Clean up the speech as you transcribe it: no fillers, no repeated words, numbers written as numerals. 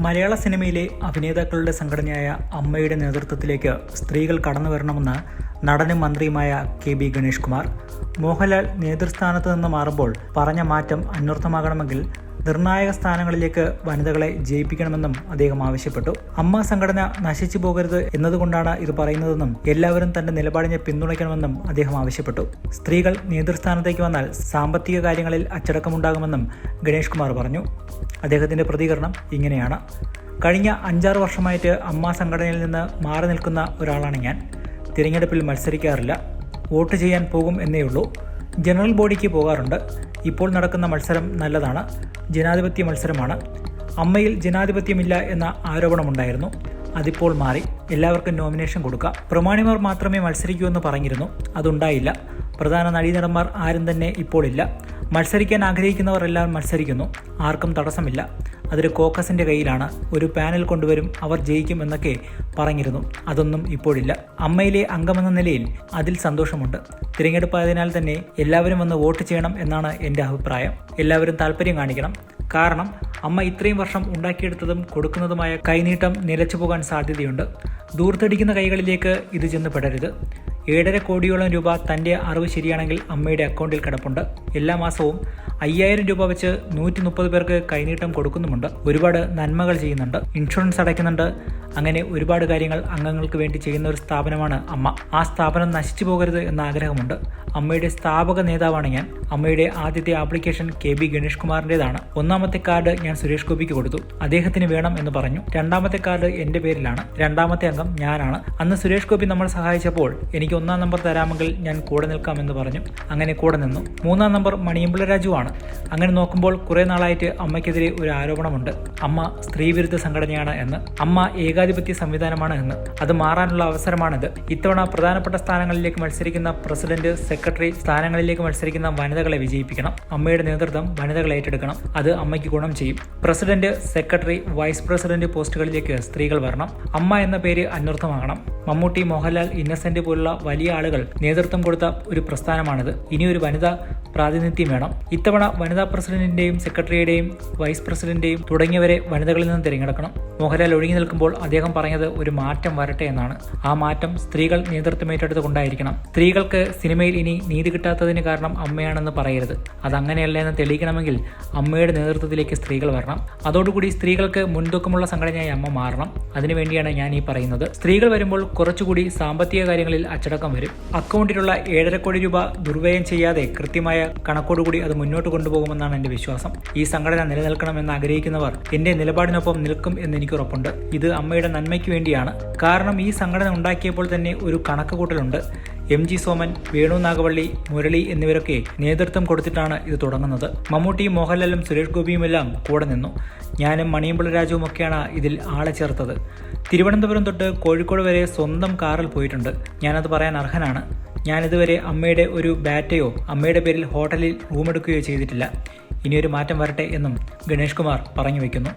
മലയാള സിനിമയിലെ അഭിനേതാക്കളുടെ സംഘടനയായ അമ്മയുടെ നേതൃത്വത്തിലേക്ക് സ്ത്രീകൾ കടന്നുവരണമെന്ന് നടനും മന്ത്രിയുമായ കെ.ബി. ഗണേഷ് കുമാർ. മോഹൻലാൽ നേതൃസ്ഥാനത്ത് നിന്ന് മാറുമ്പോൾ പറഞ്ഞ മാറ്റം അന്വർത്ഥമാകണമെങ്കിൽ നിർണായക സ്ഥാനങ്ങളിലേക്ക് വനിതകളെ ജയിപ്പിക്കണമെന്നും അദ്ദേഹം ആവശ്യപ്പെട്ടു. അമ്മ സംഘടന നശിച്ചു പോകരുത് എന്നതുകൊണ്ടാണ് ഇത് പറയുന്നതെന്നും എല്ലാവരും തന്റെ നിലപാടിനെ പിന്തുണയ്ക്കണമെന്നും അദ്ദേഹം ആവശ്യപ്പെട്ടു. സ്ത്രീകൾ നേതൃസ്ഥാനത്തേക്ക് വന്നാൽ സാമ്പത്തിക കാര്യങ്ങളിൽ അച്ചടക്കമുണ്ടാകുമെന്നും ഗണേഷ് കുമാർ പറഞ്ഞു. അദ്ദേഹത്തിന്റെ പ്രതികരണം ഇങ്ങനെയാണ്: കഴിഞ്ഞ 5-6 വർഷമായിട്ട് അമ്മ സംഘടനയിൽ നിന്ന് മാറി നിൽക്കുന്ന ഒരാളാണ് ഞാൻ. തിരഞ്ഞെടുപ്പിൽ മത്സരിക്കാറില്ല. വോട്ട് ചെയ്യാൻ പോകും എന്നേയുള്ളൂ. ജനറൽ ബോഡിക്ക് പോകാറുണ്ട്. ഇപ്പോൾ നടക്കുന്ന മത്സരം നല്ലതാണ്. ജനാധിപത്യ മത്സരമാണ്. അമ്മയിൽ ജനാധിപത്യമില്ല എന്ന ആരോപണമുണ്ടായിരുന്നു. അതിപ്പോൾ മാറി. എല്ലാവർക്കും നോമിനേഷൻ കൊടുക്കാം. പ്രമാണിമാർ മാത്രമേ മത്സരിക്കൂ എന്ന് പറഞ്ഞിരുന്നു. അതുണ്ടായില്ല. പ്രധാന നടീനടന്മാർ ആരും തന്നെ ഇപ്പോൾ ഇല്ല. മത്സരിക്കാൻ ആഗ്രഹിക്കുന്നവർ എല്ലാം മത്സരിക്കുന്നു. ആർക്കും തടസ്സമില്ല. അതൊരു കോക്കസിന്റെ കയ്യിലാണ്. ഒരു പാനൽ കൊണ്ടുവരും, അവർ ജയിക്കും എന്നൊക്കെ പറഞ്ഞിരുന്നു. അതൊന്നും ഇപ്പോഴില്ല. അമ്മയിലെ അംഗമെന്ന നിലയിൽ അതിൽ സന്തോഷമുണ്ട്. തിരഞ്ഞെടുപ്പായതിനാൽ തന്നെ എല്ലാവരും വന്ന് വോട്ട് ചെയ്യണം എന്നാണ് എൻ്റെ അഭിപ്രായം. എല്ലാവരും താല്പര്യം കാണിക്കണം. കാരണം അമ്മ ഇത്രയും വർഷം ഉണ്ടാക്കിയെടുത്തതും കൊടുക്കുന്നതുമായ കൈനീട്ടം നിലച്ചു പോകാൻ സാധ്യതയുണ്ട്. ദൂർത്തടിക്കുന്ന കൈകളിലേക്ക് ഇത് ചെന്ന് പെടരുത്. 7.5 കോടിയോളം രൂപ തൻ്റെ അറിവ് ശരിയാണെങ്കിൽ അമ്മയുടെ അക്കൗണ്ടിൽ കിടപ്പുണ്ട്. എല്ലാ മാസവും 5000 രൂപ വെച്ച് 130 പേർക്ക് കൈനീട്ടം കൊടുക്കുന്നുമുണ്ട്. ഒരുപാട് നന്മകൾ ചെയ്യുന്നുണ്ട്. ഇൻഷുറൻസ് അടയ്ക്കുന്നുണ്ട്. അങ്ങനെ ഒരുപാട് കാര്യങ്ങൾ അംഗങ്ങൾക്ക് വേണ്ടി ചെയ്യുന്ന ഒരു സ്ഥാപനമാണ് അമ്മ. ആ സ്ഥാപനം നശിച്ചു പോകരുത് എന്ന ആഗ്രഹമുണ്ട്. അമ്മയുടെ സ്ഥാപക നേതാവാണ് ഞാൻ. അമ്മയുടെ ആദ്യത്തെ ആപ്ലിക്കേഷൻ കെ.ബി. ഗണേഷ് കുമാറിൻ്റെതാണ്. 1ാമത്തെ കാർഡ് ഞാൻ സുരേഷ് ഗോപിക്ക് കൊടുത്തു. അദ്ദേഹത്തിന് വേണം എന്ന് പറഞ്ഞു. 2ാമത്തെ കാർഡ് എൻ്റെ പേരിലാണ്. 2ാമത്തെ അംഗം ഞാനാണ്. അന്ന് സുരേഷ് ഗോപി നമ്മൾ സഹായിച്ചപ്പോൾ എനിക്ക് 1ാം നമ്പർ തരാമെങ്കിൽ ഞാൻ കൂടെ നിൽക്കാമെന്ന് പറഞ്ഞു. അങ്ങനെ കൂടെ നിന്നു. 3ാം നമ്പർ മണിയമ്പിള്ള രാജു ആണ്. അങ്ങനെ നോക്കുമ്പോൾ കുറെ നാളായിട്ട് അമ്മയ്ക്കെതിരെ ഒരു ആരോപണമുണ്ട്. അമ്മ സ്ത്രീവിരുദ്ധ സംഘടനയാണ് എന്ന്, അമ്മ ഏകാധിപത്യ സംവിധാനമാണ് എന്ന്. അത് മാറാനുള്ള അവസരമാണിത്. ഇത്തവണ പ്രധാനപ്പെട്ട സ്ഥാനങ്ങളിലേക്ക് മത്സരിക്കുന്ന പ്രസിഡന്റ്, സെക്രട്ടറി സ്ഥാനങ്ങളിലേക്ക് മത്സരിക്കുന്ന വനിതകളെ വിജയിപ്പിക്കണം. അമ്മയുടെ നേതൃത്വം വനിതകൾ ഏറ്റെടുക്കണം. അത് അമ്മയ്ക്ക് ഗുണം ചെയ്യും. പ്രസിഡന്റ്, സെക്രട്ടറി, വൈസ് പ്രസിഡന്റ് പോസ്റ്റുകളിലേക്ക് സ്ത്രീകൾ വരണം. അമ്മ എന്ന പേര് അന്വർത്ഥമാകണം. മമ്മൂട്ടി, മോഹൻലാൽ, ഇന്നസെന്റ് പോലുള്ള വലിയ ആളുകൾ നേതൃത്വം കൊടുത്ത ഒരു പ്രസ്ഥാനമാണിത്. ഇനിയൊരു വനിതാ പ്രാതിനിധ്യം വേണം. ഇത്തവണ വനിതാ പ്രസിഡന്റിന്റെയും സെക്രട്ടറിയുടെയും വൈസ് പ്രസിഡന്റിന്റെയും തുടങ്ങിയവരെ വനിതകളിൽ നിന്ന് തിരഞ്ഞെടുക്കണം. മോഹൻലാൽ ഒഴിഞ്ഞു നിൽക്കുമ്പോൾ അദ്ദേഹം പറഞ്ഞത് ഒരു മാറ്റം വരട്ടെ എന്നാണ്. ആ മാറ്റം സ്ത്രീകൾ നേതൃത്വം ഏറ്റെടുത്ത് കൊണ്ടായിരിക്കണം. സ്ത്രീകൾക്ക് സിനിമയിൽ ഇനി നീതി കിട്ടാത്തതിന് കാരണം അമ്മയാണെന്ന് പറയരുത്. അതങ്ങനെയല്ല എന്ന് തെളിയിക്കണമെങ്കിൽ അമ്മയുടെ നേതൃത്വത്തിലേക്ക് സ്ത്രീകൾ വരണം. അതോടുകൂടി സ്ത്രീകൾക്ക് മുൻതൂക്കമുള്ള സംഘടനയായി അമ്മ മാറണം. അതിനുവേണ്ടിയാണ് ഞാൻ ഈ പറയുന്നത്. സ്ത്രീകൾ വരുമ്പോൾ കുറച്ചുകൂടി സാമ്പത്തിക കാര്യങ്ങളിൽ അച്ചടക്കം വരും. അക്കൗണ്ടിലുള്ള 7.5 കോടി രൂപ ദുർവ്യയം ചെയ്യാതെ കൃത്യമായ കണക്കോടുകൂടി അത് മുന്നോട്ട് കൊണ്ടുപോകുമെന്നാണ് എൻ്റെ വിശ്വാസം. ഈ സംഘടന നിലനിൽക്കണമെന്ന് ആഗ്രഹിക്കുന്നവർ എൻ്റെ നിലപാടിനൊപ്പം നിൽക്കും എന്ന് എനിക്ക് ഉറപ്പുണ്ട്. ഇത് അമ്മയുടെ നന്മയ്ക്ക് വേണ്ടിയാണ്. കാരണം ഈ സംഘടന ഉണ്ടാക്കിയപ്പോൾ തന്നെ ഒരു കണക്കുകൂട്ടലുണ്ട്. എം.ജി. സോമൻ, വേണു നാഗവള്ളി, മുരളി എന്നിവരൊക്കെ നേതൃത്വം കൊടുത്തിട്ടാണ് ഇത് തുടങ്ങുന്നത്. മമ്മൂട്ടിയും മോഹൻലാലും സുരേഷ് ഗോപിയുമെല്ലാം കൂടെ നിന്നു. ഞാനും മണിയമ്പിള്ള രാജുവും ഒക്കെയാണ് ഇതിൽ ആളെ ചേർത്തത്. തിരുവനന്തപുരം തൊട്ട് കോഴിക്കോട് വരെ സ്വന്തം കാറിൽ പോയിട്ടുണ്ട്. ഞാനത് പറയാൻ അർഹനാണ്. ഞാനിതുവരെ അമ്മയുടെ ഒരു ബാറ്റയോ അമ്മയുടെ പേരിൽ ഹോട്ടലിൽ റൂമെടുക്കുകയോ ചെയ്തിട്ടില്ല. ഇനിയൊരു മാറ്റം വരട്ടെ എന്നും ഗണേഷ് കുമാർ പറഞ്ഞു വയ്ക്കുന്നു.